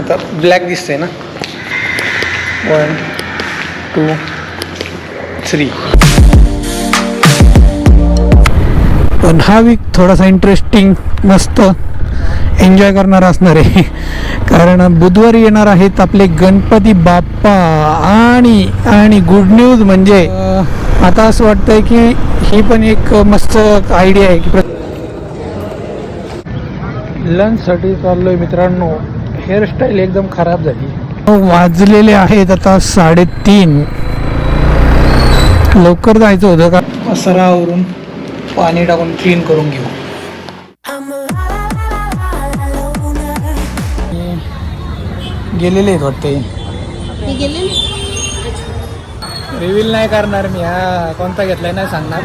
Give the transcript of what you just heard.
आता ब्लॅक दिसतंय ना. 1 2 3. पण हा वीक थोडासा इंटरेस्टिंग मस्त एन्जॉय करणार असणार आहे. कारण बुधवारी येणार आहेत आपले गणपती बाप्पा. आणि गुड न्यूज म्हणजे आता असं वाटतंय की ही पण एक मस्त आयडिया आहे की लंचसाठी चाललोय मित्रांनो. हेअरस्टाईल एकदम खराब झाली. वाजलेले आहेत आता 3:30. लवकर जायचं होतं का सरावरून पाणी टाकून क्लीन करून घेऊ. गेलेले आहेत वाटते. रिव्हील नाही करणार मी. हा कोणता घेतलाय नाही सांगणार.